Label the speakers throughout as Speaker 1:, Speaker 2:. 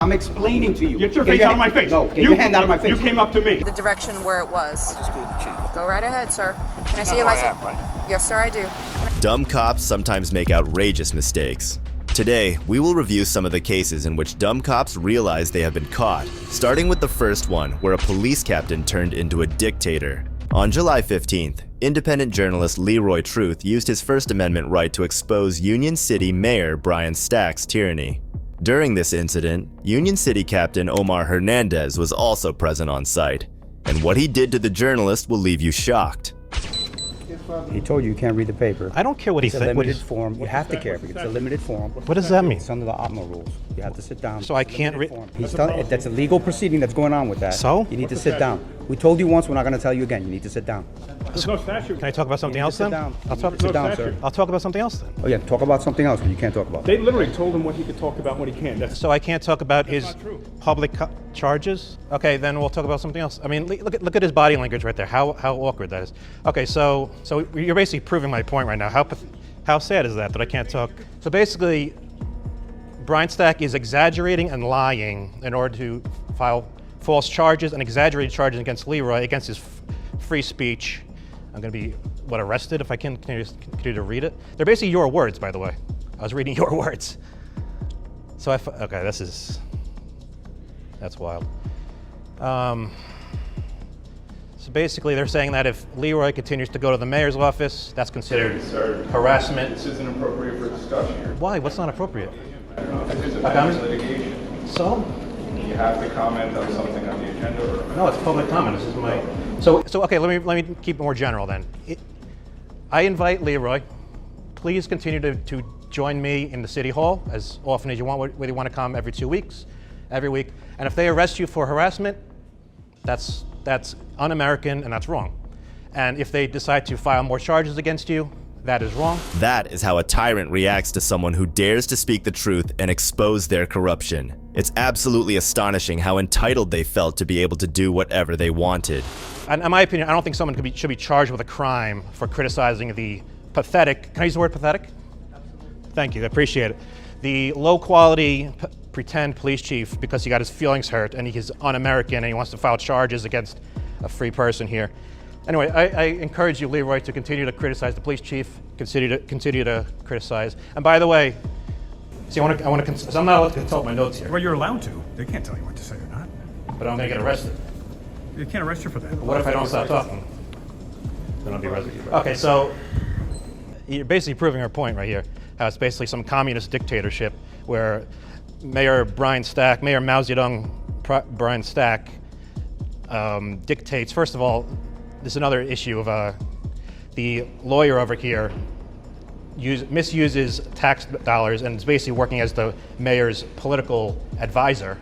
Speaker 1: I'm explaining to you.
Speaker 2: Get your face out of my face.
Speaker 1: No, get your hand out of my face.
Speaker 2: You came up to me.
Speaker 3: The direction where it was.
Speaker 4: Just go to the chief.
Speaker 3: Go right ahead, sir. Can I see your license? Yes, sir, I do.
Speaker 5: Dumb cops sometimes make outrageous mistakes. Today, we will review some of the cases in which dumb cops realize they have been caught, starting with the first one, where a police captain turned into a dictator. On July 15th, independent journalist Leroy Truth used his First Amendment right to expose Union City Mayor Brian Stack's tyranny. During this incident, Union City Captain Omar Hernandez was also present on site, and what he did to the journalist will leave you shocked.
Speaker 1: He told you can't read the paper.
Speaker 6: I don't care what he
Speaker 1: It's a
Speaker 6: thinks.
Speaker 1: limited form. You have to care because it's a limited form.
Speaker 6: What does that mean?
Speaker 1: It's under the OPMA rules. You have to sit down.
Speaker 6: So I can't read.
Speaker 1: That's a legal proceeding that's going on with that.
Speaker 6: So?
Speaker 1: You need to sit down. We told you once, we're not going to tell you again. You need to sit down.
Speaker 2: There's no statute.
Speaker 6: Can I talk about something else
Speaker 1: Sit
Speaker 6: then?
Speaker 1: down.
Speaker 6: Sit
Speaker 1: down, sir.
Speaker 6: I'll talk about something else then.
Speaker 1: Oh yeah, talk about something else, but you can't talk about.
Speaker 2: They literally told him what he could talk about, what he can't. That's
Speaker 6: So I can't talk about his
Speaker 2: not true.
Speaker 6: public charges? Okay, then we'll talk about something else. I mean, look at his body language right there. How awkward that is. Okay, so you're basically proving my point right now. How sad is that I can't talk? So basically, Brian Stack is exaggerating and lying in order to file false charges and exaggerated charges against Leroy, against his free speech. I'm going to be, arrested if I can continue to read it? They're basically your words, by the way. I was reading your words. So okay, that's wild. So basically they're saying that if Leroy continues to go to the mayor's office, that's considered harassment.
Speaker 7: This isn't appropriate for discussion here.
Speaker 6: Why? What's not appropriate?
Speaker 7: I don't know if this is a litigation.
Speaker 6: So?
Speaker 7: You have to comment on something on the agenda or...
Speaker 6: No, it's public comment. This is my... So okay, let me keep it more general then. I invite Leroy, please continue to join me in the city hall as often as you want, whether you want to come every 2 weeks, every week. And if they arrest you for harassment, that's un-American and that's wrong. And if they decide to file more charges against you, that is wrong.
Speaker 5: That is how a tyrant reacts to someone who dares to speak the truth and expose their corruption. It's absolutely astonishing how entitled they felt to be able to do whatever they wanted.
Speaker 6: And in my opinion, I don't think someone should be charged with a crime for criticizing the pathetic, can I use the word pathetic? Absolutely. Thank you, I appreciate it. The low quality pretend police chief because he got his feelings hurt and he's un-American and he wants to file charges against a free person here. Anyway, I encourage you, Leroy, to continue to criticize the police chief, continue to criticize. And by the way, see, I'm not allowed to consult my notes here.
Speaker 2: well, you're allowed to. They can't tell you what to say or not.
Speaker 6: But I'm gonna get arrested.
Speaker 2: They can't arrest you for that.
Speaker 6: What if I don't stop talking? Then I'll be arrested. Okay, so you're basically proving our point right here. How it's basically some communist dictatorship where Mayor Mao Zedong Brian Stack dictates. First of all, this is another issue of the lawyer over here misuses tax dollars and is basically working as the mayor's political advisor.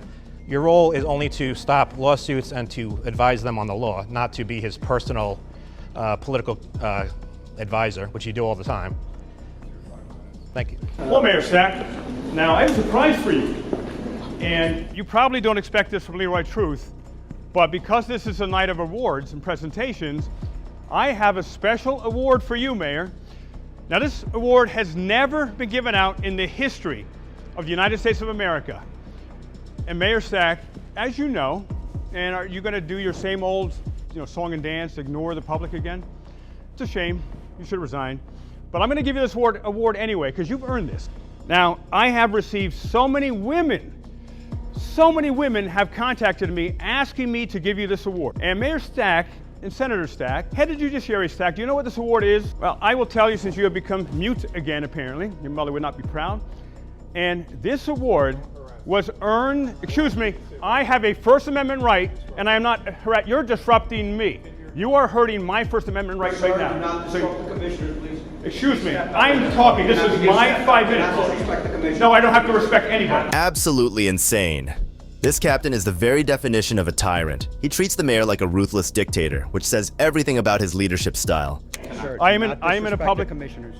Speaker 6: Your role is only to stop lawsuits and to advise them on the law, not to be his personal political advisor, which you do all the time. Thank you.
Speaker 2: Hello, Mayor Stack. Now, I have a surprise for you. And you probably don't expect this from Leroy Truth, but because this is a night of awards and presentations, I have a special award for you, Mayor. Now, this award has never been given out in the history of the United States of America. And Mayor Stack, as you know, and are you going to do your same old, song and dance, ignore the public again? It's a shame. You should resign. But I'm going to give you this award anyway, because you've earned this. Now, I have received so many women have contacted me asking me to give you this award. And Mayor Stack and Senator Stack, Head of Judiciary Stack, do you know what this award is? Well, I will tell you, since you have become mute again, apparently. Your mother would not be proud. And this award was earned, I have a First Amendment right, and I am not, you're disrupting me. You are hurting my First Amendment right right now.
Speaker 1: Do not disrupt the commissioner, please.
Speaker 2: Excuse me, I'm talking, this is my 5 minutes. No, I don't have to respect anybody.
Speaker 5: Absolutely insane. This captain is the very definition of a tyrant. He treats the mayor like a ruthless dictator, which says everything about his leadership style.
Speaker 1: Sir,
Speaker 2: I am in a public...
Speaker 1: commissioners.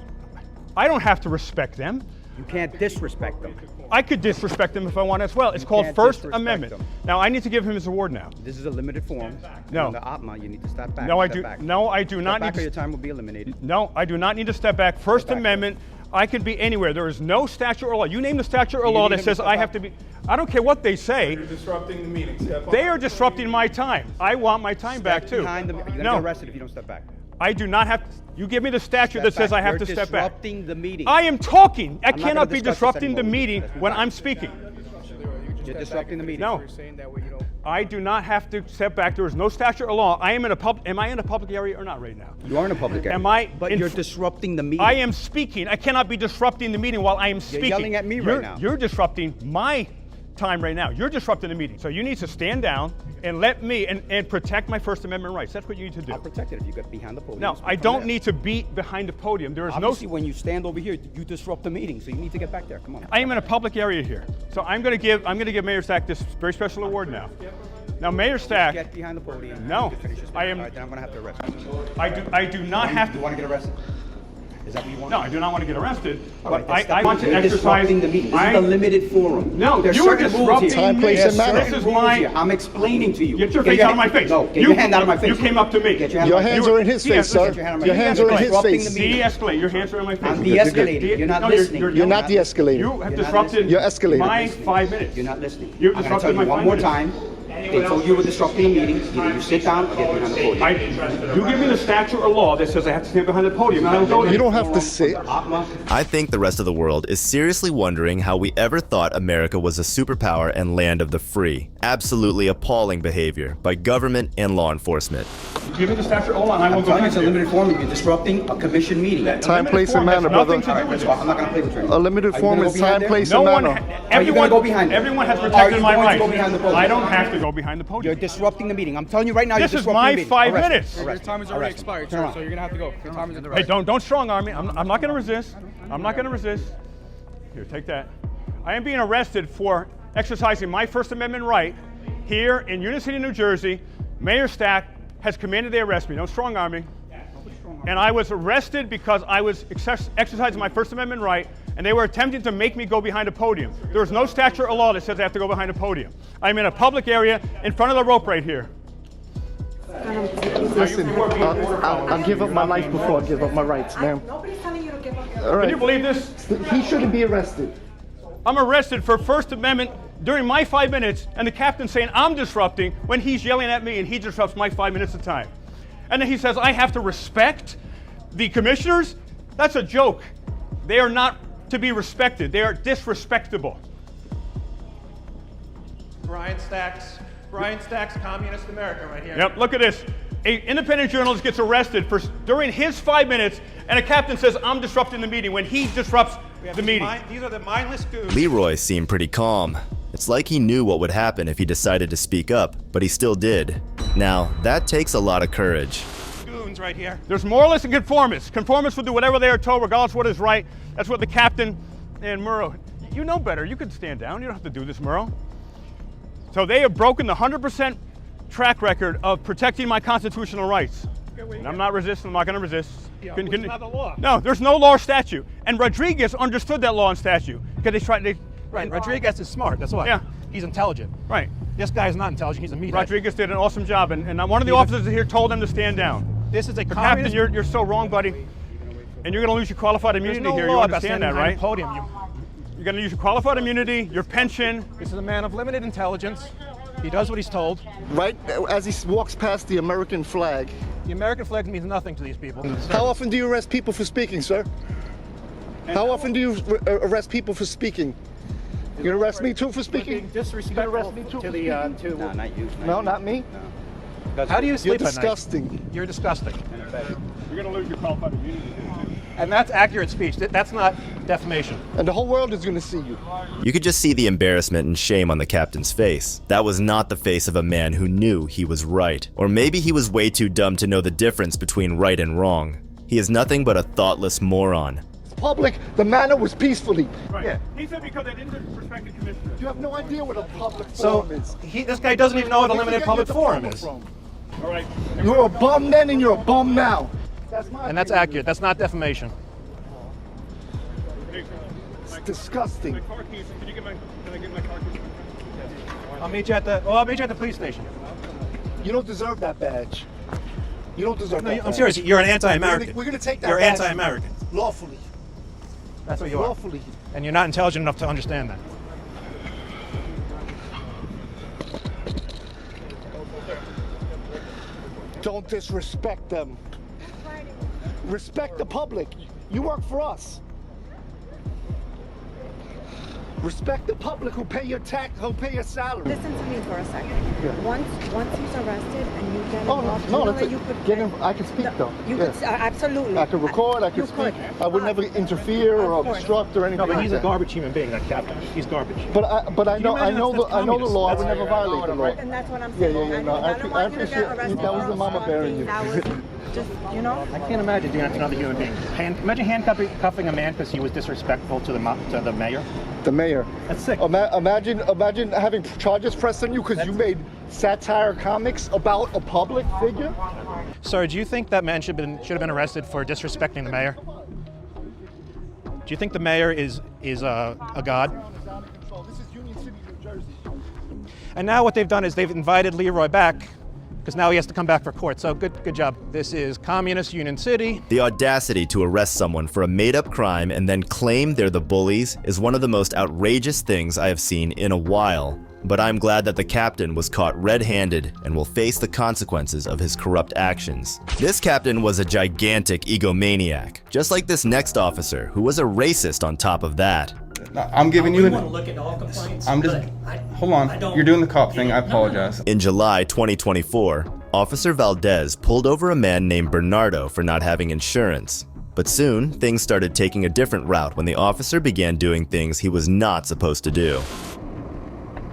Speaker 2: I don't have to respect them.
Speaker 1: You can't disrespect them.
Speaker 2: I could disrespect them if I want as well. It's called
Speaker 1: can't
Speaker 2: First
Speaker 1: disrespect
Speaker 2: Amendment.
Speaker 1: them.
Speaker 2: Now, I need to give him his award now.
Speaker 1: This is a limited form.
Speaker 2: No.
Speaker 1: On the OPMA, you need to step back.
Speaker 2: No, I
Speaker 1: Step
Speaker 2: do.
Speaker 1: back.
Speaker 2: No, I do
Speaker 1: Step
Speaker 2: not
Speaker 1: back
Speaker 2: need
Speaker 1: or your
Speaker 2: to.
Speaker 1: time will be eliminated.
Speaker 2: No, I do not need to step back. First
Speaker 1: back.
Speaker 2: Amendment. I can be anywhere. There is no statute or law. You name the statute or law that says I have to be. I don't care what they say.
Speaker 7: You're disrupting the meeting. Step
Speaker 2: They
Speaker 7: up.
Speaker 2: are disrupting my time. I want my time back too.
Speaker 1: Behind you're gonna
Speaker 2: No,
Speaker 1: get arrested if you don't step back.
Speaker 2: I do not have. You give me the statute that says I have to
Speaker 1: You're
Speaker 2: step back.
Speaker 1: disrupting the meeting.
Speaker 2: I am talking. I
Speaker 1: I'm not
Speaker 2: cannot
Speaker 1: gonna
Speaker 2: be
Speaker 1: discuss this
Speaker 2: disrupting the
Speaker 1: anymore.
Speaker 2: meeting
Speaker 1: Let's move
Speaker 2: when
Speaker 1: on.
Speaker 2: I'm speaking.
Speaker 1: You're disrupting the meeting.
Speaker 2: No. I do not have to step back. There is no statute or law. I am in a am I in a public area or not right now?
Speaker 1: You are in a public area.
Speaker 2: Am I
Speaker 1: But
Speaker 2: in
Speaker 1: you're
Speaker 2: fr-
Speaker 1: disrupting the meeting.
Speaker 2: I am speaking. I cannot be disrupting the meeting while I am speaking.
Speaker 1: yelling at me right now.
Speaker 2: You're disrupting my time right now. You're disrupting the meeting. So you need to stand down and let me and protect my First Amendment rights. That's what you need to do.
Speaker 1: I'll protect it if you get behind the podium.
Speaker 2: No,
Speaker 1: Speak
Speaker 2: I
Speaker 1: from
Speaker 2: don't
Speaker 1: there.
Speaker 2: need to be behind the podium. There is
Speaker 1: Obviously,
Speaker 2: no.
Speaker 1: when you stand over here, you disrupt the meeting. So you need to get back there. Come on.
Speaker 2: I am in a public area here. So I'm going to give Mayor Stack this very special award now. Now, Mayor Stack,
Speaker 1: Get behind the podium.
Speaker 2: No,
Speaker 1: You can finish your speech.
Speaker 2: I am-
Speaker 1: All right, then I'm going to have to arrest you.
Speaker 2: I do not have
Speaker 1: You
Speaker 2: to.
Speaker 1: want to get arrested? Is that what you want?
Speaker 2: No, I do not want to get arrested.
Speaker 1: All right,
Speaker 2: But
Speaker 1: then stop.
Speaker 2: I want to
Speaker 1: You're
Speaker 2: exercise.
Speaker 1: disrupting the meeting. This is a limited forum.
Speaker 2: No,
Speaker 1: There's
Speaker 2: you are
Speaker 1: certain rules
Speaker 2: disrupting
Speaker 1: here.
Speaker 4: Time, place,
Speaker 1: There's
Speaker 4: and manner.
Speaker 1: certain
Speaker 2: This is
Speaker 1: rules
Speaker 2: my-
Speaker 1: here. I'm explaining to you.
Speaker 2: Get your face out of my face.
Speaker 1: No, get your hand out of my face.
Speaker 2: You came up to me.
Speaker 1: Get your hand
Speaker 4: Your
Speaker 1: out of my
Speaker 4: hands
Speaker 1: face.
Speaker 4: are in his
Speaker 2: Yeah,
Speaker 4: face, sir.
Speaker 2: get
Speaker 1: your hand on my
Speaker 4: Your
Speaker 1: face.
Speaker 4: hands are in his
Speaker 1: Disrupting
Speaker 4: face.
Speaker 1: the meeting.
Speaker 2: De-escalate. Your hands are in my face.
Speaker 1: I'm de-escalating. You're not listening.
Speaker 4: You're not de-escalating.
Speaker 2: You have
Speaker 1: You're not
Speaker 2: disrupted
Speaker 1: listening.
Speaker 4: You're escalating.
Speaker 2: my 5 minutes.
Speaker 1: You're not listening.
Speaker 2: You've
Speaker 1: I'm going to
Speaker 2: disrupted
Speaker 1: tell you
Speaker 2: my
Speaker 1: one
Speaker 2: 5
Speaker 1: more
Speaker 2: minutes.
Speaker 1: time. They told you were disrupting the meeting. Either you sit down or get behind the podium.
Speaker 2: You give me the statute or law that says I have to stand behind the podium, and I will go there.
Speaker 4: You don't have to sit.
Speaker 5: I think the rest of the world is seriously wondering how we ever thought America was a superpower and land of the free. Absolutely appalling behavior by government and law enforcement.
Speaker 2: Give me the statute or law, and I will
Speaker 1: I'm
Speaker 2: go
Speaker 1: telling you,
Speaker 2: back
Speaker 1: it's a
Speaker 2: there.
Speaker 1: limited forum. You're disrupting a commission meeting.
Speaker 4: Time, place, and manner,
Speaker 2: Has
Speaker 4: brother.
Speaker 2: nothing to
Speaker 1: All
Speaker 2: do
Speaker 1: right,
Speaker 2: with
Speaker 1: let's go.
Speaker 2: it.
Speaker 1: I'm not going to play with you.
Speaker 4: A limited
Speaker 1: Are you
Speaker 4: form
Speaker 1: gonna
Speaker 4: is
Speaker 1: go behind
Speaker 4: time,
Speaker 1: there?
Speaker 4: place,
Speaker 2: No
Speaker 4: and
Speaker 2: one,
Speaker 4: manner.
Speaker 1: Are you going
Speaker 2: everyone,
Speaker 1: to go behind there?
Speaker 2: everyone has
Speaker 1: Are you
Speaker 2: protected my
Speaker 1: going to
Speaker 2: rights.
Speaker 1: go behind the podium?
Speaker 2: I don't have to go behind the
Speaker 1: You're
Speaker 2: podium.
Speaker 1: disrupting the meeting. I'm telling you right now,
Speaker 2: This
Speaker 1: you're
Speaker 2: is
Speaker 1: disrupting
Speaker 2: my
Speaker 1: the meeting.
Speaker 2: 5
Speaker 1: Arrest me.
Speaker 2: minutes.
Speaker 1: Arrest
Speaker 8: Your
Speaker 1: me.
Speaker 8: time is already
Speaker 1: Arrest me.
Speaker 8: expired,
Speaker 1: Turn
Speaker 8: sir,
Speaker 1: around.
Speaker 8: so you're gonna have to go. Your time is in the
Speaker 2: Hey, don't strong arm me. I'm not going to resist. I'm not going to resist. Here, take that. I am being arrested for exercising my First Amendment right here in Union City, New Jersey. Mayor Stack has commanded they arrest me. Don't strong arm me. And I was arrested because I was exercising my First Amendment right, and they were attempting to make me go behind a podium. There is no statute or law that says I have to go behind a podium. I'm in a public area in front of the rope right here.
Speaker 4: Listen, I'll give up my life before I give up my rights, ma'am.
Speaker 9: Nobody's telling you to give up your
Speaker 4: All
Speaker 2: Can
Speaker 4: right.
Speaker 2: you believe this?
Speaker 4: He shouldn't be arrested.
Speaker 2: I'm arrested for First Amendment during my 5 minutes, and the captain's saying I'm disrupting when he's yelling at me and he disrupts my 5 minutes of time. And then he says I have to respect the commissioners? That's a joke. They are not to be respected. They are disrespectable.
Speaker 6: Brian Stack's Communist America right here.
Speaker 2: Yep, look at this. An independent journalist gets arrested for during his 5 minutes, and a captain says I'm disrupting the meeting when he disrupts the meeting.
Speaker 6: These are the mindless goons.
Speaker 5: Leroy seemed pretty calm. It's like he knew what would happen if he decided to speak up, but he still did. Now, that takes a lot of courage.
Speaker 6: Goons right here.
Speaker 2: There's moralists and conformists. Conformists will do whatever they are told, regardless of what is right. That's what the captain and Murrow. You know better. You could stand down. You don't have to do this, Murrow. So they have broken the 100% track record of protecting my constitutional rights. And I'm not resisting. I'm not going to resist.
Speaker 6: It's not the law.
Speaker 2: No, there's no law or statute. And Rodriguez understood that law and statute because they tried.
Speaker 6: Right, Rodriguez is smart, that's why.
Speaker 2: Yeah.
Speaker 6: He's intelligent.
Speaker 2: Right.
Speaker 6: This guy is not intelligent, he's a meathead.
Speaker 2: Rodriguez did an awesome job, and one of the officers here told him to stand down.
Speaker 6: This is a
Speaker 2: But
Speaker 6: communist...
Speaker 2: Captain, you're so wrong, buddy. And you're going to lose your qualified
Speaker 6: There's
Speaker 2: immunity
Speaker 6: no
Speaker 2: here.
Speaker 6: law
Speaker 2: You
Speaker 6: about
Speaker 2: understand
Speaker 6: standing
Speaker 2: that,
Speaker 6: behind
Speaker 2: right?
Speaker 6: a podium.
Speaker 2: You're going to use your qualified immunity, your pension.
Speaker 6: This is a man of limited intelligence. He does what he's told.
Speaker 4: Right as he walks past the American flag.
Speaker 6: The American flag means nothing to these people.
Speaker 4: How often do you arrest people for speaking, sir? How often do you arrest people for speaking? You gonna arrest me too for speaking?
Speaker 6: Disrespectful
Speaker 4: arrest me too
Speaker 6: to
Speaker 4: for
Speaker 6: the
Speaker 1: No, not you.
Speaker 4: No, not me.
Speaker 6: How do you
Speaker 4: You're
Speaker 6: sleep at night?
Speaker 4: disgusting.
Speaker 6: You're disgusting.
Speaker 2: You're going to lose your qualified immunity.
Speaker 6: And that's accurate speech. That's not defamation.
Speaker 4: And the whole world is gonna see you.
Speaker 5: You could just see the embarrassment and shame on the captain's face. That was not the face of a man who knew he was right. Or maybe he was way too dumb to know the difference between right and wrong. He is nothing but a thoughtless moron.
Speaker 4: Public, the manner was peacefully.
Speaker 2: Right.
Speaker 4: Yeah.
Speaker 2: He said because they didn't respect the commissioner.
Speaker 4: You have no idea what a public
Speaker 6: So,
Speaker 4: forum is.
Speaker 6: this guy doesn't even know what a limited public forum is.
Speaker 2: All right.
Speaker 4: You're a bum then and you're a bum now. That's my
Speaker 6: And that's
Speaker 4: opinion.
Speaker 6: accurate. That's not defamation.
Speaker 4: It's disgusting.
Speaker 2: My car keys. Can I get my car keys?
Speaker 6: I'll meet you at the police station.
Speaker 4: You don't deserve that badge. You don't deserve
Speaker 6: No,
Speaker 4: that
Speaker 6: I'm
Speaker 4: badge.
Speaker 6: serious. You're an anti-American.
Speaker 4: We're gonna take that
Speaker 6: You're
Speaker 4: badge
Speaker 6: anti-American.
Speaker 4: lawfully.
Speaker 6: That's what you are.
Speaker 4: Lawfully.
Speaker 6: And you're not intelligent enough to understand that.
Speaker 4: Don't disrespect them. Respect the public. You work for us. Respect the public who pay your tax, who pay your salary.
Speaker 8: Listen to me for a second.
Speaker 4: Yeah.
Speaker 8: Once he's arrested and you get
Speaker 4: Oh,
Speaker 8: involved,
Speaker 4: no,
Speaker 8: you know
Speaker 4: that's
Speaker 8: that
Speaker 4: it.
Speaker 8: you could
Speaker 4: Get in, I can speak though.
Speaker 8: You
Speaker 4: Yeah.
Speaker 8: could absolutely.
Speaker 4: I could record, I could
Speaker 8: You
Speaker 4: speak.
Speaker 8: could.
Speaker 4: I would never interfere or
Speaker 8: Of course.
Speaker 4: obstruct or anything
Speaker 6: No, but
Speaker 4: like
Speaker 6: he's
Speaker 4: that.
Speaker 6: a garbage human being, that captain. He's garbage.
Speaker 4: But I
Speaker 6: you
Speaker 4: know
Speaker 6: imagine
Speaker 4: the
Speaker 6: that's communist?
Speaker 4: law. I would
Speaker 6: That's-
Speaker 4: never violate the law.
Speaker 8: And that's what I'm
Speaker 4: Yeah,
Speaker 8: saying.
Speaker 4: yeah, no, I
Speaker 8: don't want you to get
Speaker 4: appreciate
Speaker 8: arrested
Speaker 4: that was
Speaker 8: for
Speaker 4: the mama bearing you.
Speaker 8: That was just, you know.
Speaker 6: I can't imagine doing that to another human being. Imagine handcuffing a man because he was disrespectful to the mayor.
Speaker 4: The mayor.
Speaker 6: That's sick.
Speaker 4: Imagine having charges pressed on you because you made satire comics about a public figure.
Speaker 6: Sir, do you think that man should have been arrested for disrespecting the mayor? Do you think the mayor is a god?
Speaker 4: This is Union City, New Jersey.
Speaker 6: And now what they've done is they've invited Leroy back because now he has to come back for court. So good job. This is Communist Union City.
Speaker 5: The audacity to arrest someone for a made-up crime and then claim they're the bullies is one of the most outrageous things I have seen in a while. But I'm glad that the captain was caught red-handed and will face the consequences of his corrupt actions. This captain was a gigantic egomaniac, just like this next officer, who was a racist on top of that.
Speaker 9: I'm giving you
Speaker 10: want to look at all complaints.
Speaker 9: I'm just. Hold on. You're doing the cop thing. I apologize.
Speaker 5: In July 2024, Officer Valdez pulled over a man named Bernardo for not having insurance. But soon, things started taking a different route when the officer began doing things he was not supposed to do.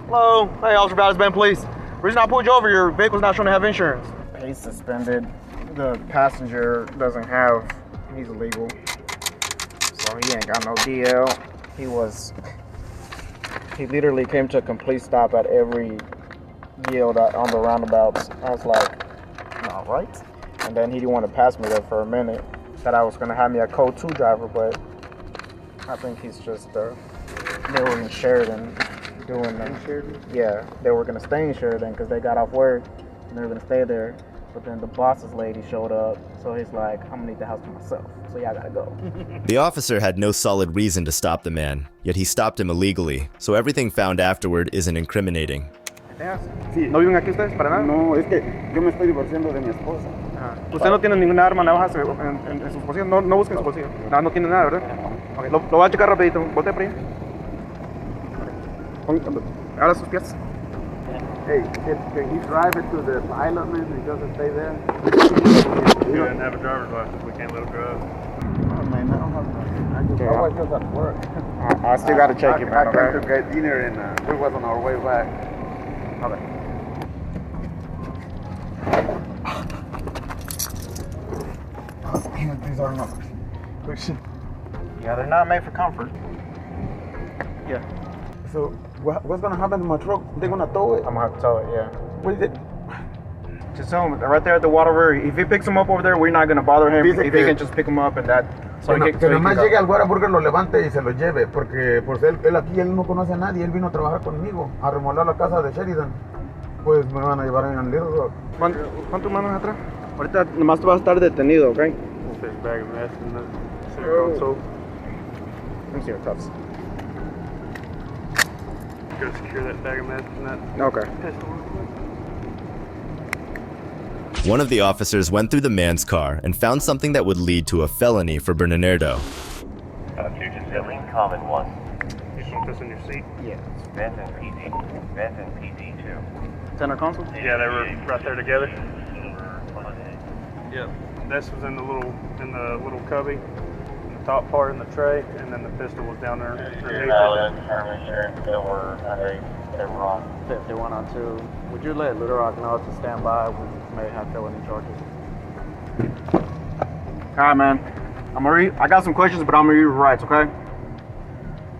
Speaker 11: Hello, hey, Officer Valdez, Ben, please. Reason I pulled you over, your vehicle's not showing to have insurance.
Speaker 12: He's suspended. The passenger doesn't have, he's illegal. So he ain't got no DL. He literally came to a complete stop at every yield on the roundabouts. I was like, all right. And then he didn't want to pass me there for a minute. Said I was gonna have me a code 2 driver, but I think he's just, they were in Sheridan doing yeah, they were gonna stay in Sheridan because they got off work and they were gonna stay there. But then the boss's lady showed up, so he's like, I'm gonna need the house to myself, so yeah, I gotta go.
Speaker 5: The officer had no solid reason to stop the man, yet he stopped him illegally, so everything found afterward isn't incriminating.
Speaker 11: Sí. ¿No viven aquí ustedes para nada?
Speaker 12: No, es que yo me estoy divorciando de mi esposa.
Speaker 11: Usted no tiene ninguna arma, navajas en sus bolsillos. No busquen sus bolsillos. No tiene nada, ¿verdad? Okay, lo voy a checar rapidito. Volte por ahí. Ahora sus pies.
Speaker 12: Hey, can he drive it to the pilot, man? He doesn't stay there?
Speaker 2: We don't have a driver's license. We can't let him drive.
Speaker 12: Oh, man, I don't have that.
Speaker 11: Okay.
Speaker 12: My wife does at work.
Speaker 11: I still gotta check it, man,
Speaker 12: I
Speaker 11: okay?
Speaker 12: came to get dinner and we was on our way back.
Speaker 11: Okay.
Speaker 12: These are not.
Speaker 11: Yeah, they're not made for comfort.
Speaker 12: Yeah. So what's gonna happen to my truck? They're gonna tow it?
Speaker 11: I'm gonna have to tow it, yeah.
Speaker 12: What is it?
Speaker 11: Just tell him, right there at the water river, if he picks him up over there, we're not gonna bother him. If he can just pick him up and that, so he can,
Speaker 12: que nomás llegue al Whataburger, lo levante y se lo lleve, porque pues él aquí él no conoce a nadie, él vino a trabajar conmigo, a remodelar la casa de Sheridan. Pues me van a llevar en Little Rock.
Speaker 11: Pon tus manos atrás. Ahorita nomás tú vas a estar detenido, ¿ok?
Speaker 2: This bag of mess and the center console.
Speaker 11: Let me see your cuffs.
Speaker 2: Go secure that bag of mess and that
Speaker 11: Okay.
Speaker 2: pistol.
Speaker 5: One of the officers went through the man's car and found something that would lead to a felony for Bernardo.
Speaker 13: Fusion Billing, Common 1.
Speaker 2: You just want this in your seat?
Speaker 11: Yeah.
Speaker 13: Vent and PD. Vent and PD2.
Speaker 11: Center console?
Speaker 2: Yeah, they were right there together. Yep. This was in the little cubby, in the top part in the tray, and then the pistol was down there underneath it.
Speaker 13: They were on
Speaker 12: 5102. Would you let Little Rock know to stand by? We may have felony charges.
Speaker 11: Alright, man. I got some questions, but I'm gonna read your rights, okay?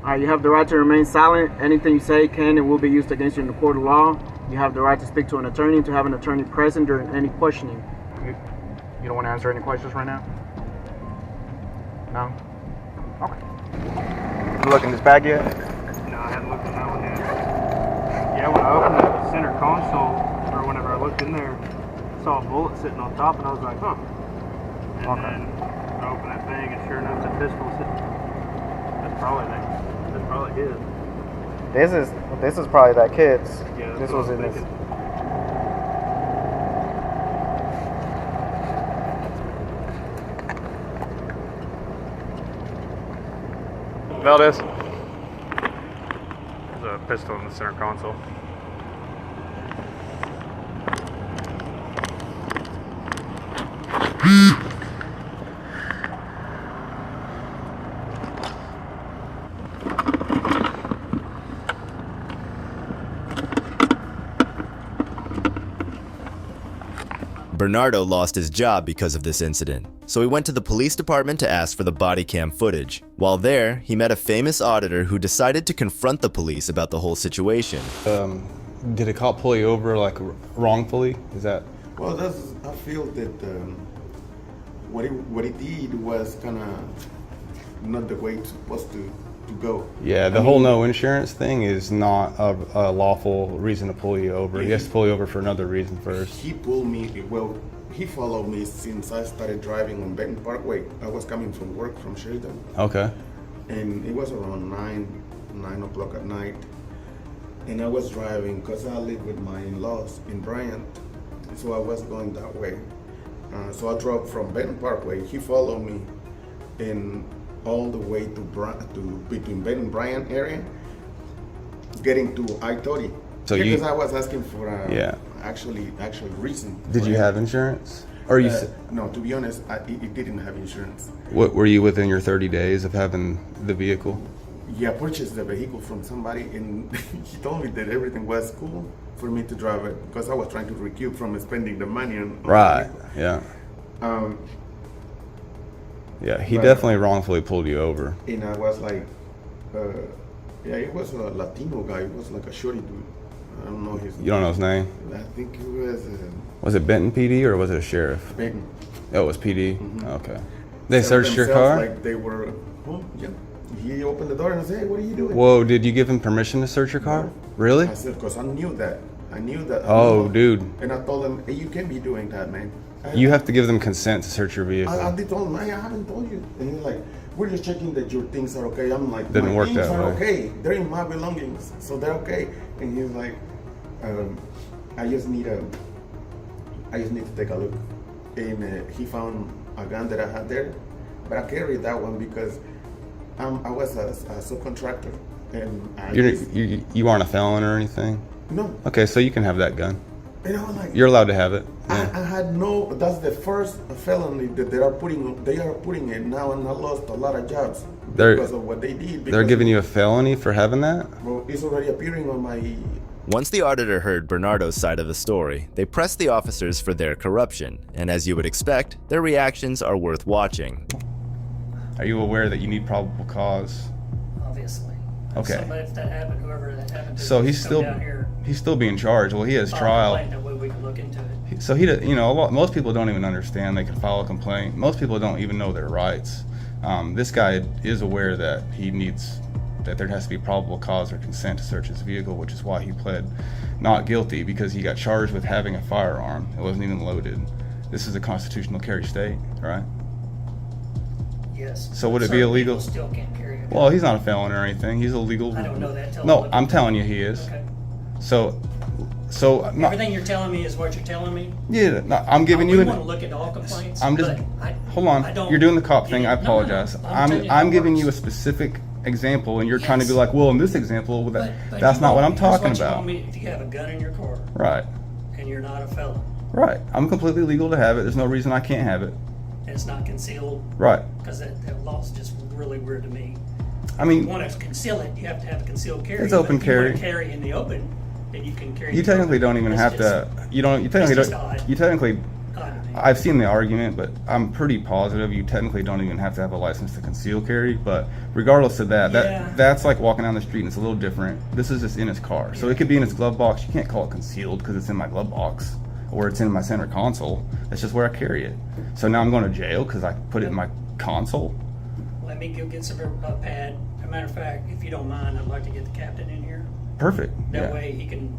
Speaker 11: Alright, you have the right to remain silent. Anything you say can and will be used against you in the court of law. You have the right to speak to an attorney, to have an attorney present during any questioning. You don't want to answer any questions right now? No? Okay. You look in this bag yet?
Speaker 2: No, I hadn't looked at that one yet. Yeah, when I opened the center console, or whenever I looked in there, I saw a bullet sitting on top, and I was like, huh. And then I opened that thing, and sure enough, the pistol was sitting.
Speaker 6: That's probably his.
Speaker 12: This is probably that kid's.
Speaker 6: Yeah,
Speaker 12: This was in his.
Speaker 2: Valdez. There's a pistol in the center console.
Speaker 5: Bernardo lost his job because of this incident, so he went to the police department to ask for the body cam footage. While there, he met a famous auditor who decided to confront the police about the whole situation.
Speaker 9: Did a cop pull you over like wrongfully? Is that?
Speaker 10: Well, I feel that what he did was kind of not the way it's supposed to go.
Speaker 9: Yeah, the whole no insurance thing is not a lawful reason to pull you over. He has to pull you over for another reason first.
Speaker 10: He pulled me, well, he followed me since I started driving on Benton Parkway. I was coming from work from Sheridan.
Speaker 9: Okay.
Speaker 10: And it was around 9 o'clock at night. And I was driving because I live with my in-laws in Bryant. So I was going that way. So I drove from Benton Parkway. He followed me and all the way to between Benton and Bryant area, getting to I-30.
Speaker 9: So
Speaker 10: because I was asking for actual reason.
Speaker 9: Did you have insurance? Or you?
Speaker 10: No, to be honest, it didn't have insurance.
Speaker 9: What were you within your 30 days of having the vehicle?
Speaker 10: Yeah, I purchased the vehicle from somebody, and he told me that everything was cool for me to drive it because I was trying to recoup from spending the money on
Speaker 9: Right. Yeah. Yeah, he
Speaker 10: but
Speaker 9: definitely wrongfully pulled you over.
Speaker 10: And I was like, yeah, it was a Latino guy. It was like a shorty dude. I don't know his name.
Speaker 9: You don't know his name?
Speaker 10: I think it was.
Speaker 9: Was it Benton PD or was it a sheriff?
Speaker 10: Benton.
Speaker 9: Oh, it was PD?
Speaker 10: Mm-hmm.
Speaker 9: Okay. They searched your car?
Speaker 10: Like they were, yeah. He opened the door and said, hey, what are you doing?
Speaker 9: Whoa, did you give him permission to search your car?
Speaker 10: No.
Speaker 9: Really?
Speaker 10: I said, because I knew that.
Speaker 9: Oh, dude.
Speaker 10: And I told him, hey, you can't be doing that, man.
Speaker 9: You have to give them consent to search your vehicle.
Speaker 10: I did told him, I haven't told you. And he's like, we're just checking that your things are okay. I'm like,
Speaker 9: Didn't
Speaker 10: my
Speaker 9: work
Speaker 10: things
Speaker 9: that
Speaker 10: are
Speaker 9: way.
Speaker 10: okay. They're in my belongings, so they're okay. And he's like, I just need to take a look. And he found a gun that I had there, but I carried that one because I was a subcontractor. And
Speaker 9: you aren't a felon or anything?
Speaker 10: No.
Speaker 9: Okay, so you can have that gun.
Speaker 10: And I was like,
Speaker 9: you're allowed to have it. Yeah.
Speaker 10: I had no. That's the first felony that they are putting it now, and I lost a lot of jobs because of what they did.
Speaker 9: They're giving you a felony for having that?
Speaker 10: Well, it's already appearing on my.
Speaker 5: Once the auditor heard Bernardo's side of the story, they pressed the officers for their corruption, and as you would expect, their reactions are worth watching.
Speaker 9: Are you aware that you need probable cause?
Speaker 14: Obviously.
Speaker 9: Okay.
Speaker 14: Somebody, if that happened, whoever that happened to,
Speaker 9: so he's still being charged. Well, he has trial.
Speaker 14: That way we can look into it.
Speaker 9: So most people don't even understand they can file a complaint. Most people don't even know their rights. This guy is aware that that there has to be probable cause or consent to search his vehicle, which is why he pled not guilty, because he got charged with having a firearm. It wasn't even loaded. This is a constitutional carry state, right?
Speaker 14: Yes.
Speaker 9: So would it be illegal?
Speaker 14: People still can't carry it.
Speaker 9: Well, he's not a felon or anything. He's illegal.
Speaker 14: I don't know that.
Speaker 9: No, I'm telling you he is.
Speaker 14: Okay.
Speaker 9: So
Speaker 14: everything you're telling me is what you're telling me?
Speaker 9: Yeah, no, I'm giving you.
Speaker 14: We want to look at all complaints.
Speaker 9: I'm just. Hold on. You're doing the cop thing. I apologize. I'm giving you a specific example, and you're trying to be like, well, in this example, that's not what I'm talking about.
Speaker 14: If you have a gun in your car,
Speaker 9: right,
Speaker 14: and you're not a felon,
Speaker 9: right, I'm completely legal to have it. There's no reason I can't have it.
Speaker 14: And it's not concealed,
Speaker 9: right?
Speaker 14: Because that law's just really weird to me.
Speaker 9: I mean,
Speaker 14: if you want to conceal it, you have to have a concealed carry.
Speaker 9: It's open carry.
Speaker 14: If you want to carry in the open, then you can carry.
Speaker 9: You technically don't even have to. You technically don't. You technically. I've seen the argument, but I'm pretty positive you technically don't even have to have a license to conceal carry. But regardless of that, that's like walking down the street and it's a little different. This is just in his car, so it could be in his glove box. You can't call it concealed because it's in my glove box or it's in my center console. That's just where I carry it. So now I'm going to jail because I put it in my console.
Speaker 14: Let me go get some pad. As a matter of fact, if you don't mind, I'd like to get the captain in here.
Speaker 9: Perfect.
Speaker 14: That way he can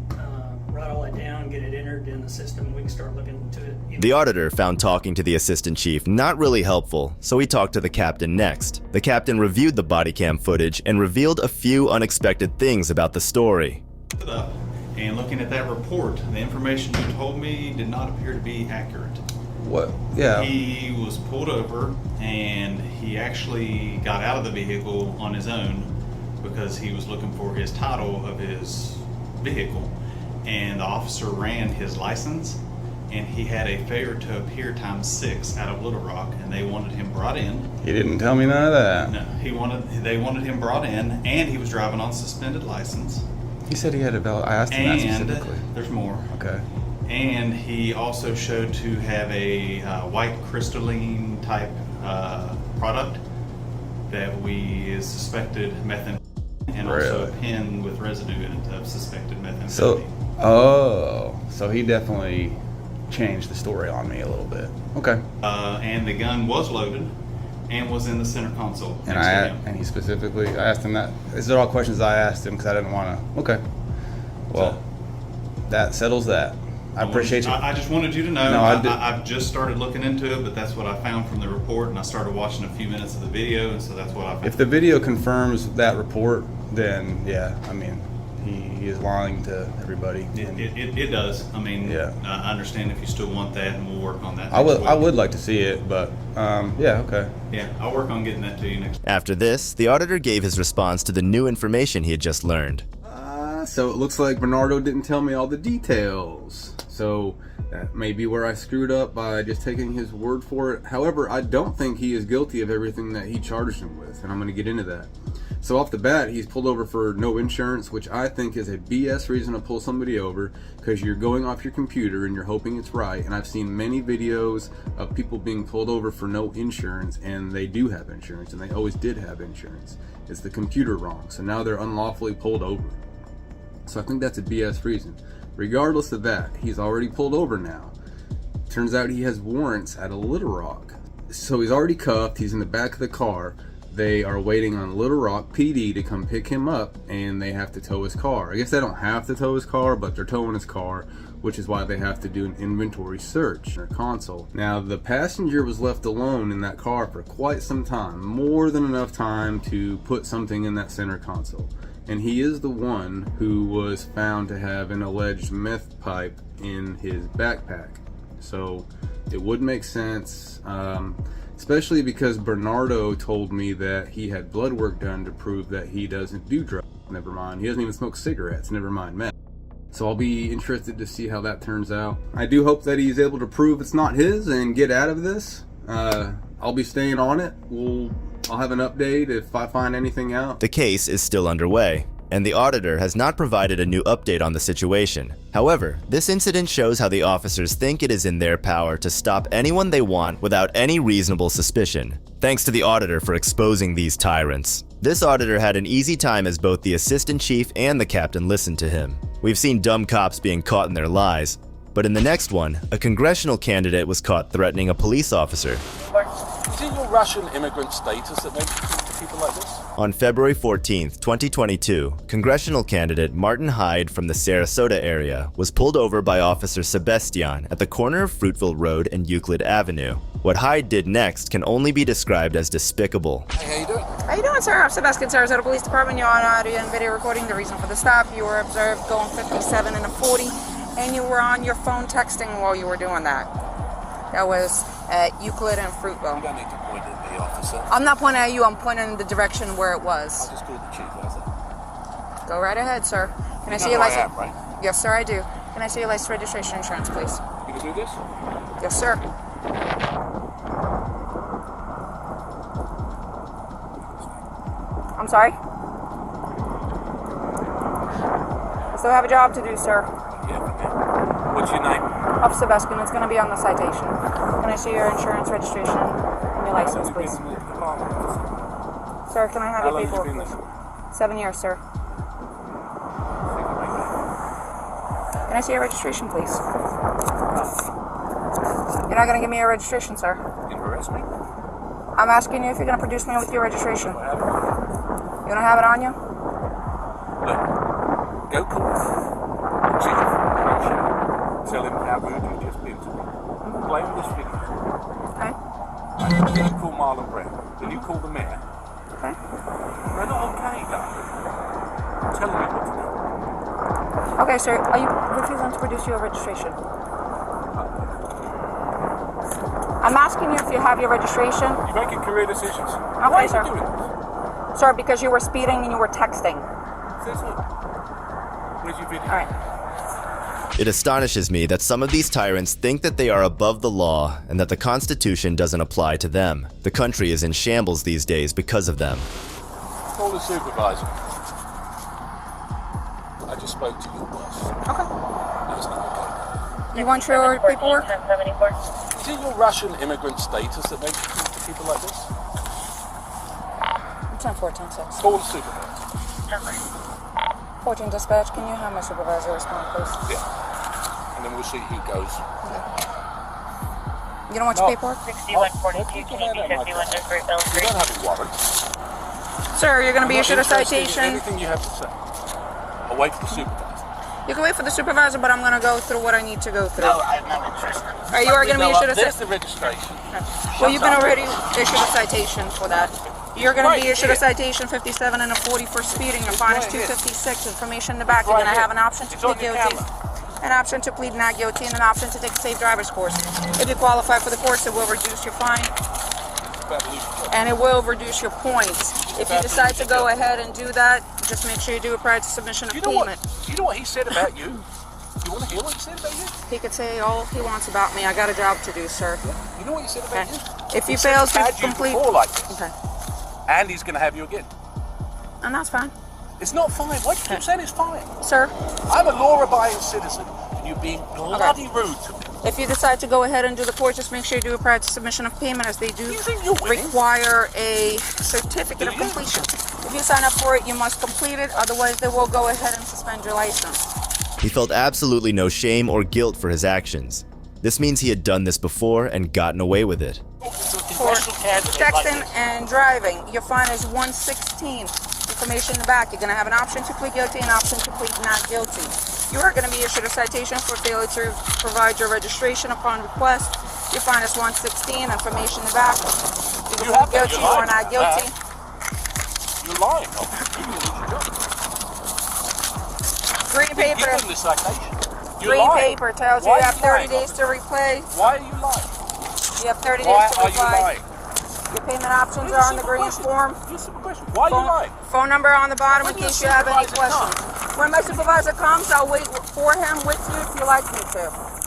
Speaker 14: write all that down, get it entered in in the system. We can start looking into it.
Speaker 5: The auditor found talking to the assistant chief not really helpful, so he talked to the captain next. The captain reviewed the body cam footage and revealed a few unexpected things about the story.
Speaker 15: And looking at that report, the information you told me did not appear to be accurate.
Speaker 9: What? Yeah.
Speaker 15: He was pulled over and he actually got out of the vehicle on his own because he was looking for his title of his vehicle. And the officer ran his license and he had a failure to appear ×6 out of Little Rock, and they wanted him brought in.
Speaker 9: He didn't tell me none of that.
Speaker 15: No, they wanted him brought in, and he was driving on suspended license.
Speaker 9: He said he had a belt. I asked him that specifically.
Speaker 15: There's more.
Speaker 9: Okay.
Speaker 15: And he also showed to have a white crystalline type product that we suspected methamphetamine, and also a pen with residue in it of suspected methamphetamine.
Speaker 9: So he definitely changed the story on me a little bit. Okay.
Speaker 15: And the gun was loaded and was in the center console.
Speaker 9: And he specifically, I asked him that. These are all questions I asked him because I didn't want to. Okay. Well, that settles that. I appreciate you.
Speaker 15: I just wanted you to know.
Speaker 9: No,
Speaker 15: I've just started looking into it, but that's what I found from the report, and I started watching a few minutes of the video, and so that's what I found.
Speaker 9: If the video confirms that report, then yeah, I mean, he is lying to everybody.
Speaker 15: It does. I mean,
Speaker 9: yeah.
Speaker 15: I understand if you still want that, and we'll work on that.
Speaker 9: I would like to see it, but yeah, okay.
Speaker 15: Yeah, I'll work on getting that to you next.
Speaker 5: After this, the auditor gave his response to the new information he had just learned.
Speaker 9: So it looks like Bernardo didn't tell me all the details. So that may be where I screwed up by just taking his word for it. However, I don't think he is guilty of everything that he charged him with, and I'm going to get into that. So off the bat, he's pulled over for no insurance, which I think is a BS reason to pull somebody over, because you're going off your computer and you're hoping it's right. And I've seen many videos of people being pulled over for no insurance, and they do have insurance, and they always did have insurance. It's the computer wrong, so now they're unlawfully pulled over. So I think that's a BS reason. Regardless of that, he's already pulled over now. Turns out he has warrants out of Little Rock. So he's already cuffed, he's in the back of the car. They are waiting on Little Rock PD to come pick him up, and they have to tow his car. I guess they don't have to tow his car, but they're towing his car, which is why they have to do an inventory search in their console. Now, the passenger was left alone in that car for quite some time, more than enough time to put something in that center console. And he is the one who was found to have an alleged meth pipe in his backpack. So it would make sense, especially because Bernardo told me that he had blood work done to prove that he doesn't do drugs. Never mind, he doesn't even smoke cigarettes, never mind meth. So I'll be interested to see how that turns out. I do hope that he's able to prove it's not his and get out of this. I'll be staying on it. I'll have an update if I find anything out.
Speaker 5: The case is still underway, and the auditor has not provided a new update on the situation. However, this incident shows how the officers think it is in their power to stop anyone they want without any reasonable suspicion. Thanks to the auditor for exposing these tyrants. This auditor had an easy time as both the assistant chief and the captain listened to him. We've seen dumb cops being caught in their lies, but in the next one, a congressional candidate was caught threatening a police officer.
Speaker 16: Is it your Russian immigrant status that makes you talk to people like this?
Speaker 5: On February 14th, 2022, congressional candidate Martin Hyde from the Sarasota area was pulled over by Officer Sebastian at the corner of Fruitville Road and Euclid Avenue. What Hyde did next can only be described as despicable.
Speaker 16: Hey, how you doing?
Speaker 3: How you doing, sir? I'm Sebastian, Sarasota Police Department. You're on audio and video recording. The reason for the stop, you were observed going 57 and a 40, and you were on your phone texting while you were doing that. That was at Euclid and Fruitville.
Speaker 16: You don't need to point at the officer.
Speaker 3: I'm not pointing at you, I'm pointing in the direction where it was.
Speaker 16: I just called the chief, how's that?
Speaker 3: Go right ahead, sir. Can I see your license? Right? Yes, sir, I do. Can I see your license, registration, insurance, please?
Speaker 16: You can do this?
Speaker 3: Yes, sir. I'm sorry? I still have a job to do, sir.
Speaker 16: Yeah, okay. What's your name?
Speaker 3: Officer Baskin, it's going to be on the citation. Can I see your insurance, registration, and your license, please? Sir, can I have your paperwork, please? 7 years, sir. Can I see your registration, please? You're not going to give me your registration, sir.
Speaker 16: You can arrest me?
Speaker 3: I'm asking you if you're going to produce me with your registration. You don't have it on you?
Speaker 16: Look, go call the chief. Tell him how how rude you've just been to me. Play on this video.
Speaker 3: Okay.
Speaker 16: And then you call Marlon Brown. Then you call the mayor.
Speaker 3: Okay.
Speaker 16: They're not okay, darling. I'm telling you what to do.
Speaker 3: Okay, sir. Are you refusing to produce your registration? I'm asking you if you have your registration.
Speaker 16: You're making career decisions.
Speaker 3: Okay,
Speaker 16: Why are
Speaker 3: sir.
Speaker 16: you doing this?
Speaker 3: Sir, because you were speeding and you were texting.
Speaker 16: Says who? Where's your video?
Speaker 3: All right.
Speaker 5: It astonishes me that some of these tyrants think that they are above the law and that the Constitution doesn't apply to them. The country is in shambles these days because of them.
Speaker 16: Call the supervisor. I just spoke to your boss.
Speaker 3: Okay.
Speaker 16: That's not okay.
Speaker 3: You want your paperwork?
Speaker 16: Is it your Russian immigrant status that makes you talk to people like this?
Speaker 3: 10-4, 10-6.
Speaker 16: Call the supervisor.
Speaker 3: 14 dispatch, can you have my supervisor respond, please?
Speaker 16: Yeah. And then we'll see who goes.
Speaker 3: You don't want your paperwork?
Speaker 16: 6142, can you be 51 You don't have a warrant.
Speaker 3: Sir, you're going to be
Speaker 16: I'm
Speaker 3: issued a
Speaker 16: not interested in
Speaker 3: citation.
Speaker 16: Anything you have to say. I'll wait for the supervisor.
Speaker 3: You can wait for the supervisor, but I'm going to go through what I need to go through.
Speaker 16: No, I'm not interested.
Speaker 3: All right, you are going to be issued a
Speaker 16: There's
Speaker 3: citation.
Speaker 16: the registration.
Speaker 3: Well, you've been already issued a citation for that. You're going to be
Speaker 16: Right
Speaker 3: issued a
Speaker 16: here.
Speaker 3: citation 57 and a 40 for speeding. Your fine is
Speaker 16: right here.
Speaker 3: 256. Information in the back.
Speaker 16: It's
Speaker 3: You're
Speaker 16: right
Speaker 3: going to have
Speaker 16: here.
Speaker 3: an option to
Speaker 16: It's on
Speaker 3: plead
Speaker 16: your
Speaker 3: guilty,
Speaker 16: camera.
Speaker 3: an option to plead not guilty, and an option to take a safe driver's course. If you qualify for the course, it will reduce your fine and it will reduce your points. If you decide to go ahead and do that, just make sure you do it prior to submission of payment.
Speaker 16: You know what he said about you? You want to hear what he said about you?
Speaker 3: He could say all he wants about me. I got a job to do, sir.
Speaker 16: You know what he said about
Speaker 3: Okay.
Speaker 16: you?
Speaker 3: If
Speaker 16: He
Speaker 3: you
Speaker 16: said
Speaker 3: fail
Speaker 16: he's
Speaker 3: to
Speaker 16: had you
Speaker 3: complete,
Speaker 16: before like this.
Speaker 3: okay,
Speaker 16: And he's going to have you again.
Speaker 3: and that's fine,
Speaker 16: It's not fine. Why do you keep saying it's fine?
Speaker 3: sir.
Speaker 16: I'm a law-abiding citizen, and you're being bloody rude to me.
Speaker 3: If you decide to go ahead and do the course, just make sure you do it prior to submission of payment, as they do
Speaker 16: You think you're winning?
Speaker 3: require a certificate of completion. If you sign up for it, you must complete it. Otherwise, they will go ahead and suspend your license.
Speaker 5: He felt absolutely no shame or guilt for his actions. This means he had done this before and gotten away with it.
Speaker 3: For texting and driving, your fine is 116. Information in the back. You're going to have an option to plead guilty and an option to plead not guilty. You are going to be issued a citation for failure to provide your registration upon request. Your fine is 116. Information in the back. You can plead guilty or not guilty.
Speaker 16: You're lying.
Speaker 3: Green paper.
Speaker 16: Give them the citation. You're
Speaker 3: Green
Speaker 16: lying.
Speaker 3: paper tells you
Speaker 16: Why
Speaker 3: you
Speaker 16: are
Speaker 3: have
Speaker 16: you
Speaker 3: 30
Speaker 16: lying?
Speaker 3: days to replay.
Speaker 16: Why are you lying?
Speaker 3: You have 30
Speaker 16: Why
Speaker 3: days to
Speaker 16: are you
Speaker 3: reply.
Speaker 16: lying?
Speaker 3: Your payment options are on the green form.
Speaker 16: Why are you lying?
Speaker 3: Phone number on the bottom in
Speaker 16: When your
Speaker 3: case you have any
Speaker 16: supervisor
Speaker 3: questions. When my supervisor comes, I'll wait for him with you if you like me to.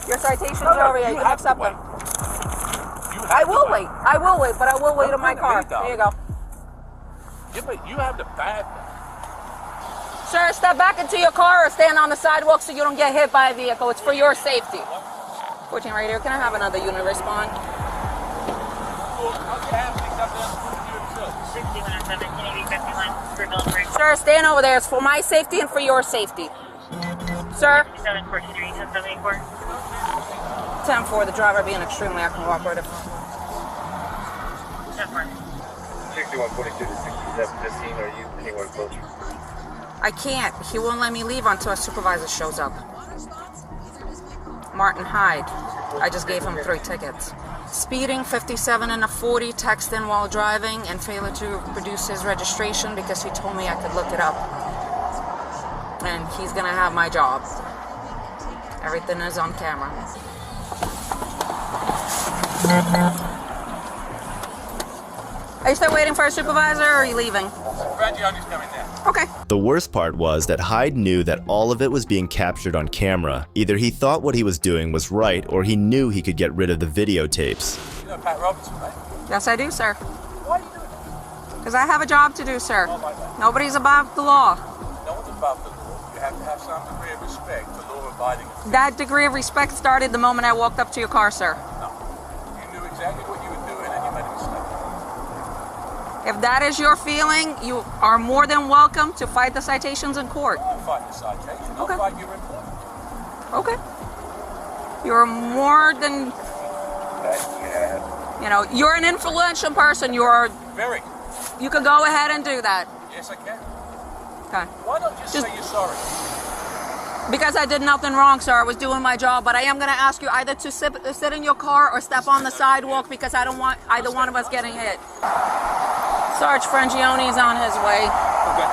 Speaker 3: Your citation's over here. You can accept them. I will wait. I will wait, but I will wait in my car. There you go.
Speaker 16: Yeah, but you have the bad.
Speaker 3: Sir, step back into your car or stand on the sidewalk so you don't get hit by a vehicle. It's for your safety. 14 right here. Can I have another unit respond? Sir, stand over there. It's for my safety and for your safety. Sir? 10-4, the driver being extremely uncooperative.
Speaker 13: 6142 to 6715, are you anywhere closer?
Speaker 3: I can't. He won't let me leave until a supervisor shows up. Martin Hyde. I just gave him 3 tickets. Speeding, 57 and a 40, texting while driving, and failure to produce his registration because he told me I could look it up. And he's gonna have my job. Everything is on camera. Are you still waiting for a supervisor, or are you leaving?
Speaker 16: Radio's coming now.
Speaker 3: Okay.
Speaker 5: The worst part was that Hyde knew that all of it was being captured on camera. Either he thought what he was doing was right, or he knew he could get rid of the videotapes.
Speaker 16: You know Pat Robertson, right?
Speaker 3: Yes, I do, sir.
Speaker 16: Why are you doing that?
Speaker 3: Because I have a job to do, sir. Nobody's above the law.
Speaker 16: No one's above the law. You have to have some degree of respect for law-abiding.
Speaker 3: That degree of respect started the moment I walked up to your car, sir.
Speaker 16: No. You knew exactly what you were doing and you made a mistake.
Speaker 3: If that is your feeling, you are more than welcome to fight the citations in court.
Speaker 16: I'll fight the citation. I'll fight your employment.
Speaker 3: Okay. You're more than, you know, you're an influential person.
Speaker 16: Very.
Speaker 3: You could go ahead and do that.
Speaker 16: Yes, I can.
Speaker 3: Okay.
Speaker 16: Why not just say you're sorry?
Speaker 3: Because I did nothing wrong, sir. I was doing my job. But I am going to ask you either to sit in your car or step on the sidewalk because I don't want either one of us getting hit. Sarge Frangione is on his way.
Speaker 16: Okay.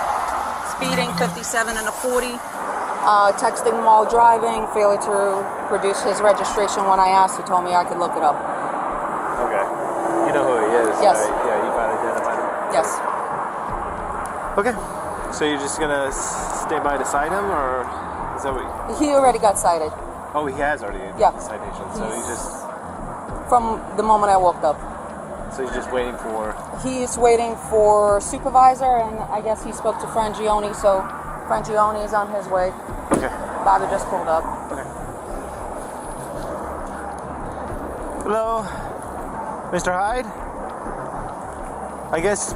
Speaker 3: Speeding 57 and a 40. Texting while driving. Failure to produce his registration when I asked. He told me I could look it up.
Speaker 13: Okay. You know who he is?
Speaker 3: Yes.
Speaker 13: Right? Yeah, you found identified him?
Speaker 3: Yes.
Speaker 13: Okay. So you're just gonna stay by to cite him, or is that what?
Speaker 3: He already got cited.
Speaker 13: Oh, he has already
Speaker 3: Yeah.
Speaker 13: the citation. So he just.
Speaker 3: From the moment I woke up.
Speaker 13: So he's just waiting for.
Speaker 3: He's waiting for supervisor, and I guess he spoke to Frangione, so Frangione is on his way.
Speaker 13: Okay.
Speaker 3: Bobby just pulled up.
Speaker 13: Okay. Hello, Mr. Hyde. I guess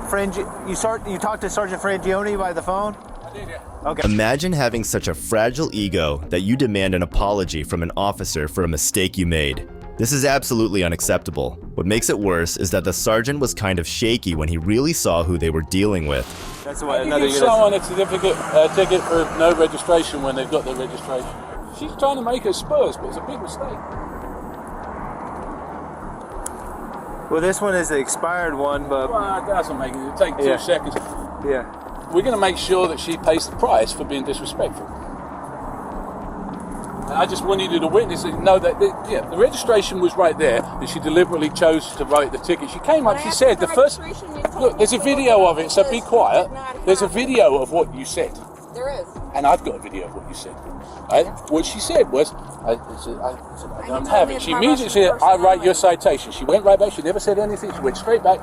Speaker 13: you talked to Sergeant Frangione by the phone?
Speaker 16: I did, yeah.
Speaker 13: Okay.
Speaker 5: Imagine having such a fragile ego that you demand an apology from an officer for a mistake you made. This is absolutely unacceptable. What makes it worse is that the sergeant was kind of shaky when he really saw who they were dealing with.
Speaker 13: That's
Speaker 16: How
Speaker 13: what
Speaker 16: do you
Speaker 13: another
Speaker 16: give
Speaker 13: unit.
Speaker 16: someone a certificate, ticket for no registration when they've got their registration? She's trying to make her Spurs, but it's a big mistake.
Speaker 13: Well, this one is the expired one, but.
Speaker 16: Well, it doesn't make it. It'll take 2 seconds.
Speaker 13: Yeah.
Speaker 16: We're going to make sure that she pays the price for being disrespectful. And I just wanted you to witness it, know that the registration was right there, and she deliberately chose to write the ticket. She came up, she said the first. Look, there's a video of it, so be quiet. There's a video of what you said.
Speaker 3: There is.
Speaker 16: And I've got a video of what you said. Right? What she said was, I don't have it. She immediately said, I write your citation. She went right back. She never said anything. She went straight back.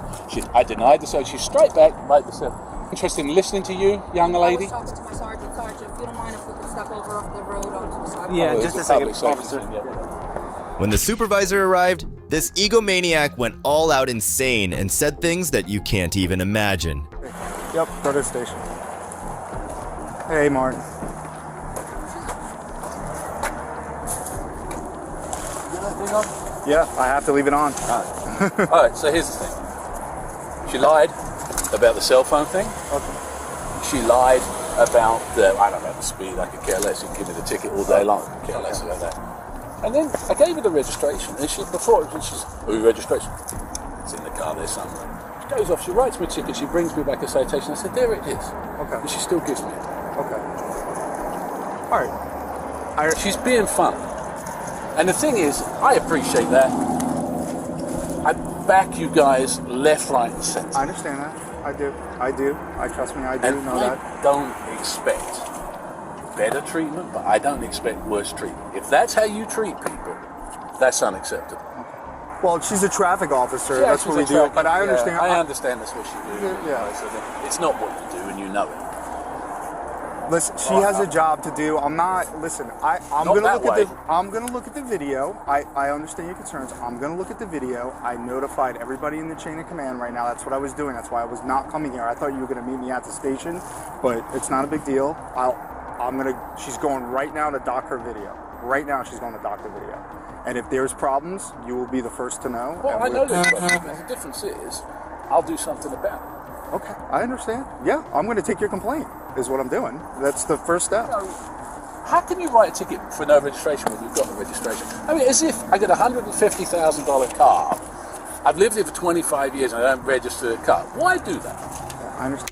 Speaker 16: I denied the citation. She's straight back, right the Interested in listening to you, young lady?
Speaker 3: I was talking to my sergeant. Sergeant, if you don't mind if we could step over off the road onto the sidewalk.
Speaker 13: Yeah, just a second, officer.
Speaker 5: When the supervisor arrived, this egomaniac went all out insane and said things that you can't even imagine.
Speaker 12: Yep, go to the station. Hey, Martin. Yeah, I have to leave it on.
Speaker 16: All right, so here's the thing. She lied about the cell phone thing.
Speaker 12: Okay.
Speaker 16: She lied about the speed. I could care less. You can give me the ticket all day long. I could care less about that. And then I gave her the registration. And she's registration. It's in the car there somewhere. She goes off. She writes me a ticket. She brings me back a citation. I said, there it is.
Speaker 12: Okay.
Speaker 16: And she still gives me it.
Speaker 12: Okay. All right.
Speaker 16: She's being fun. And the thing is, I appreciate that. I back you guys left, right, and centre.
Speaker 12: I understand that. I do. Trust me, I do
Speaker 16: And
Speaker 12: know
Speaker 16: I
Speaker 12: that.
Speaker 16: don't expect better treatment, but I don't expect worse treatment. If that's how you treat people, that's unacceptable.
Speaker 12: Well, she's a traffic officer.
Speaker 16: Yeah,
Speaker 12: That's
Speaker 16: she's
Speaker 12: what we
Speaker 16: a
Speaker 12: do.
Speaker 16: traffic-
Speaker 12: But I understand.
Speaker 16: I understand that's what you do.
Speaker 12: Yeah.
Speaker 16: So that it's not what you do, and you know it.
Speaker 12: Listen, she has a job to do. I'm not. Listen, I'm
Speaker 16: Not
Speaker 12: gonna
Speaker 16: that
Speaker 12: look
Speaker 16: way.
Speaker 12: at the. I'm gonna look at the video. I understand your concerns. I'm gonna look at the video. I notified everybody in the chain of command right now. That's what I was doing. That's why I was not coming here. I thought you were gonna meet me at the station, but it's not a big deal. She's going right now to dock her video. Right now, she's going to dock the video. And if there's problems, you will be the first to know.
Speaker 16: Well, I know there's problems. The difference is, I'll do something about it.
Speaker 12: Okay, I understand. Yeah, I'm going to take your complaint, is what I'm doing. That's the first step.
Speaker 16: How can you write a ticket for no registration when you've got the registration? I mean, as if I get a $150,000 car, I've lived here for 25 years and I don't register the car. Why do that?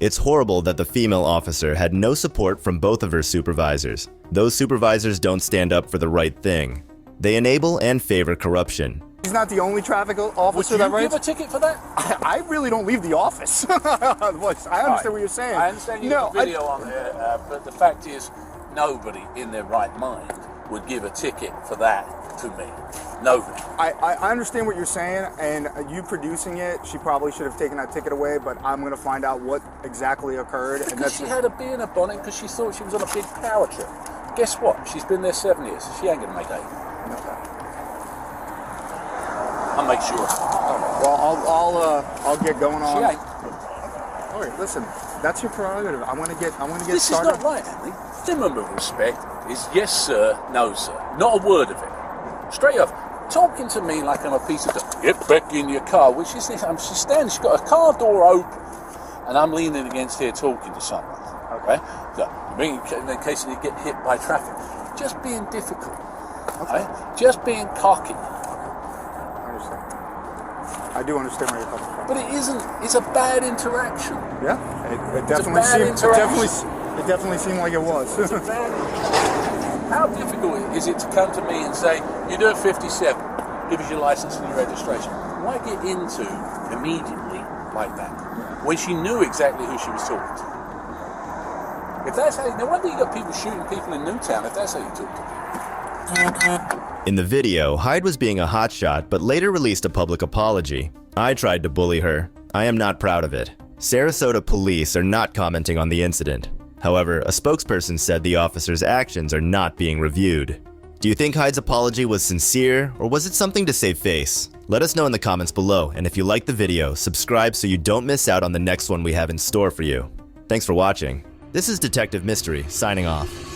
Speaker 5: It's horrible that the female officer had no support from both of her supervisors. Those supervisors don't stand up for the right thing. They enable and favor corruption.
Speaker 12: He's not the only traffic officer that
Speaker 16: Would you
Speaker 12: writes.
Speaker 16: give a ticket for that?
Speaker 12: I really don't leave the office. I understand what you're saying.
Speaker 16: I understand you have a video on there, but the fact is, nobody in their right mind would give a ticket for that to me. Nobody.
Speaker 12: I understand what you're saying, and you producing it, she probably should have taken that ticket away, but I'm going to find out what exactly occurred.
Speaker 16: Because she had a bee in her bonnet because she thought she was on a big power trip. Guess what? She's been there 7 years. She ain't going to make 8. I'll make sure.
Speaker 12: Well, I'll get going on.
Speaker 16: She ain't.
Speaker 12: All right, listen, that's your prerogative. I'm gonna get
Speaker 16: This
Speaker 12: started.
Speaker 16: is not right, Andy. Minimum of respect is yes, sir, no, sir. Not a word of it. Straight off. Talking to me like I'm a piece of dust. Get back in your car. Which is this? She's standing. She's got a car door open, and I'm leaning against here talking to someone. Okay. So, in case you get hit by traffic. just being difficult. Okay? Just being cocky.
Speaker 17: I understand. I do understand where you're coming from.
Speaker 16: But it isn't. It's a bad interaction.
Speaker 17: Yeah, it definitely seemed like it was.
Speaker 16: It's a bad. How difficult is it to come to me and say, you're doing 57, give us your license and your registration? Why get into immediately like that when she knew exactly who she was talking to? If that's how, no wonder you got people shooting people in Newtown if that's how you talk to people.
Speaker 5: In the video, Hyde was being a hotshot, but later released a public apology. I tried to bully her. I am not proud of it. Sarasota police are not commenting on the incident. However, a spokesperson said the officer's actions are not being reviewed. Do you think Hyde's apology was sincere, or was it something to save face? Let us know in the comments below, and if you liked the video, subscribe so you don't miss out on the next one we have in store for you. Thanks for watching. This is Detective Mystery, signing off.